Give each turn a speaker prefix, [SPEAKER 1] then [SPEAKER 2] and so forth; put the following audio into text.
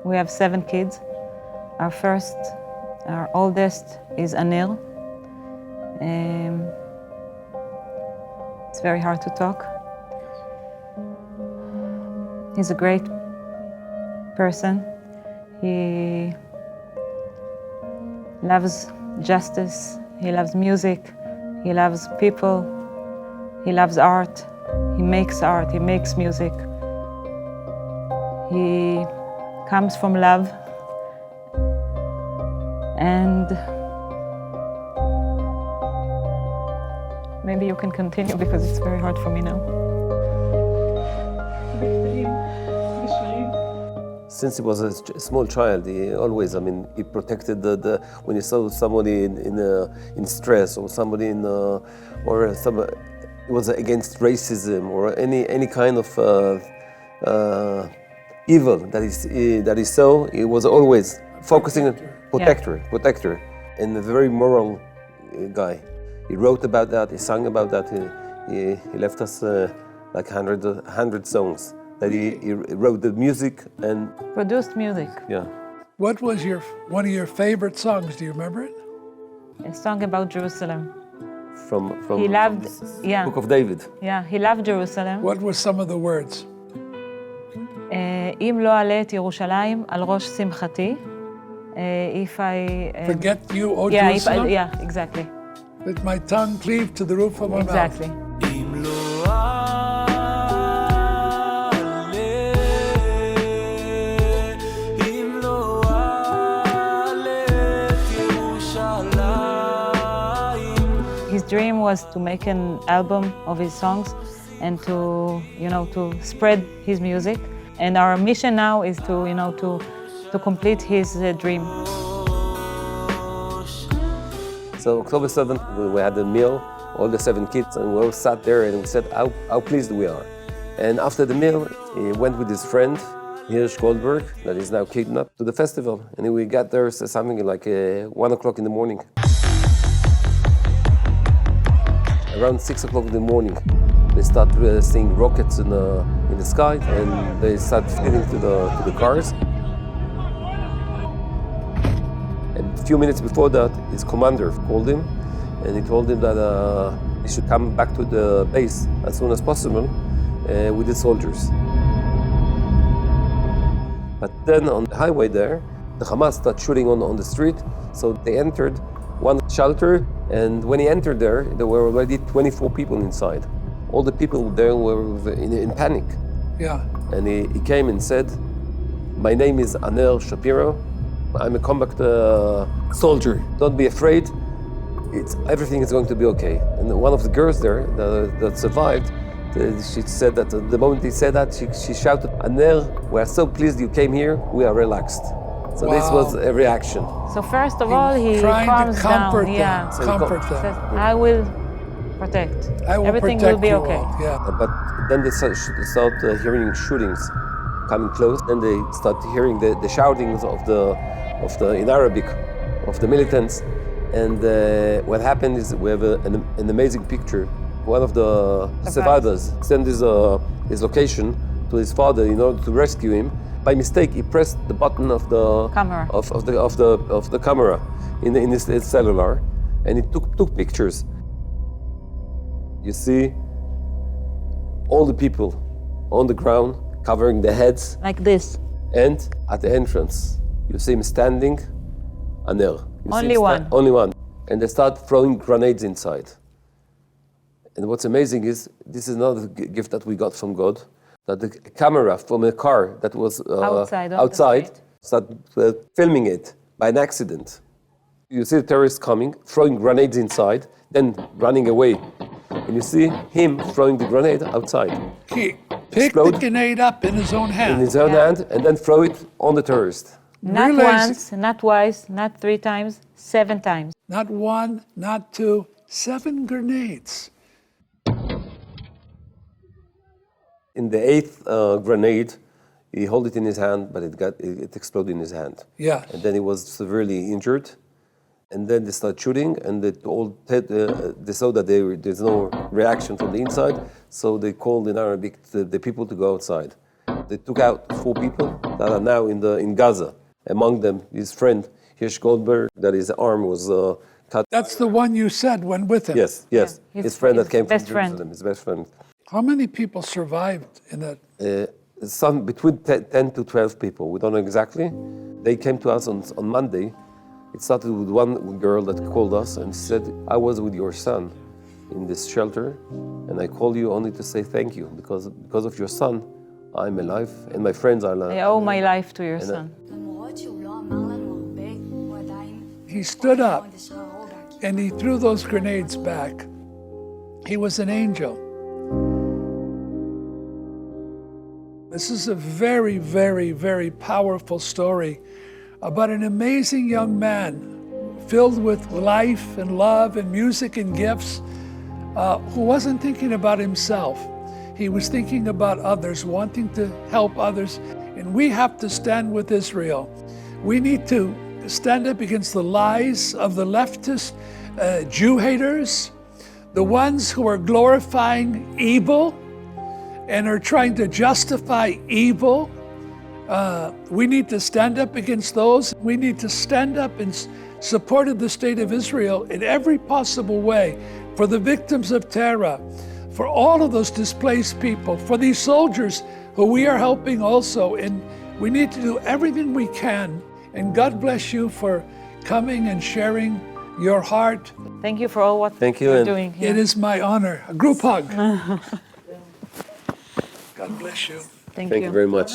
[SPEAKER 1] We have 7 kids. Our oldest is Aner. It's very hard to talk. He's a great person. He loves justice, he loves music, he loves people, he loves art, he makes music. He comes from love, and maybe you can continue because it's very hard for me now.
[SPEAKER 2] Since he was a small child, he always, he protected when he saw somebody in stress or somebody he was against racism or any kind of evil that he saw. He was always focusing on protector, and a very moral guy. He wrote about that. He sang about that. He left us like 100 songs. That he wrote the music and
[SPEAKER 1] produced music.
[SPEAKER 2] Yeah.
[SPEAKER 3] What was one of your favorite songs? Do you remember it?
[SPEAKER 1] A song about Jerusalem.
[SPEAKER 2] From
[SPEAKER 1] he loved,
[SPEAKER 2] Book of David.
[SPEAKER 1] Yeah, he loved Jerusalem.
[SPEAKER 3] What were some of the words?
[SPEAKER 1] אם לא אעלה את ירושלים על ראש שמחתי. If I
[SPEAKER 3] forget you, O Jerusalem.
[SPEAKER 1] Exactly.
[SPEAKER 3] Let my tongue cleave to the roof of my mouth.
[SPEAKER 1] Exactly. His dream was to make an album of his songs and to spread his music. And our mission now is to complete his dream.
[SPEAKER 2] So October 7th, we had a meal, all the 7 kids, and we all sat there and we said how pleased we are. And after the meal, he went with his friend, Hirsch Goldberg, that is now kidnapped, to the festival. And we got there something like 1 o'clock in the morning. Around 6 o'clock in the morning, they start seeing rockets in the sky, and they start heading to the cars. And a few minutes before that, his commander called him, and he told him that he should come back to the base as soon as possible with the soldiers. But then on the highway there, the Hamas started shooting on the street, so they entered one shelter, and when he entered there were already 24 people inside. All the people there were in panic.
[SPEAKER 3] Yeah.
[SPEAKER 2] And he came and said, "My name is Aner Shapira. I'm a combat soldier. Don't be afraid. Everything is going to be okay." And one of the girls there that survived, she said that the moment he said that, she shouted, "Aner, we are so pleased you came here. We are relaxed." So
[SPEAKER 3] wow.
[SPEAKER 2] This was a reaction.
[SPEAKER 1] So first of all, he calms
[SPEAKER 3] comfort
[SPEAKER 1] down.
[SPEAKER 3] them.
[SPEAKER 1] So
[SPEAKER 3] comfort them.
[SPEAKER 1] Says, I will protect. Everything
[SPEAKER 3] protect
[SPEAKER 1] will be okay.
[SPEAKER 3] All. Yeah.
[SPEAKER 2] But then they start hearing shootings coming close, and they start hearing the shoutings of the in Arabic of the militants. And what happened is we have an amazing picture. One of the survivors sent his location to his father in order to rescue him. By mistake, he pressed the button of the
[SPEAKER 1] camera
[SPEAKER 2] of the camera in his cellular, and he took pictures. You see all the people on the ground covering their heads
[SPEAKER 1] like this.
[SPEAKER 2] And at the entrance, you see him standing, Aner.
[SPEAKER 1] Only one.
[SPEAKER 2] Only one. And they start throwing grenades inside. And what's amazing is, this is another gift that we got from God, that the camera from a car that was outside started filming it by an accident. You see the terrorists coming, throwing grenades inside, then running away. And you see him throwing the grenade outside.
[SPEAKER 3] He picked the grenade up in his own hand.
[SPEAKER 2] In his own hand, and then throw it on the terrorist.
[SPEAKER 1] Not once, not twice, not 3 times, 7 times.
[SPEAKER 3] Not 1, not 2, 7 grenades.
[SPEAKER 2] In the 8th grenade, he held it in his hand, but it exploded in his hand.
[SPEAKER 3] Yeah.
[SPEAKER 2] And then he was severely injured. And then they started shooting, and they saw that there's no reaction from the inside, so they called in Arabic the people to go outside. They took out 4 people that are now in Gaza. Among them, his friend, Hirsch Goldberg, that his arm was cut.
[SPEAKER 3] That's the one you said went with him.
[SPEAKER 2] Yes.
[SPEAKER 1] Yeah,
[SPEAKER 2] His friend that came from
[SPEAKER 1] best friend.
[SPEAKER 2] Jerusalem, his best friend.
[SPEAKER 3] How many people survived in that?
[SPEAKER 2] Some between 10 to 12 people. We don't know exactly. They came to us on Monday. It started with one girl that called us and said, I was with your son in this shelter, and I called you only to say thank you, because of your son, I'm alive, and my friends are alive.
[SPEAKER 1] I owe my life to your son.
[SPEAKER 3] He stood up and he threw those grenades back. He was an angel. This is a very, very, very powerful story about an amazing young man filled with life and love and music and gifts, who wasn't thinking about himself. He was thinking about others, wanting to help others. And we have to stand with Israel. We need to stand up against the lies of the leftist Jew haters, the ones who are glorifying evil and are trying to justify evil. We need to stand up against those. We need to stand up in support of the state of Israel in every possible way, for the victims of terror, for all of those displaced people, for these soldiers who we are helping also. And we need to do everything we can. And God bless you for coming and sharing your heart.
[SPEAKER 1] Thank you for all what
[SPEAKER 2] Thank you,
[SPEAKER 1] you're
[SPEAKER 2] and
[SPEAKER 1] doing here.
[SPEAKER 3] It is my honor. A group hug. God bless you.
[SPEAKER 1] Thank
[SPEAKER 2] Thank you very much.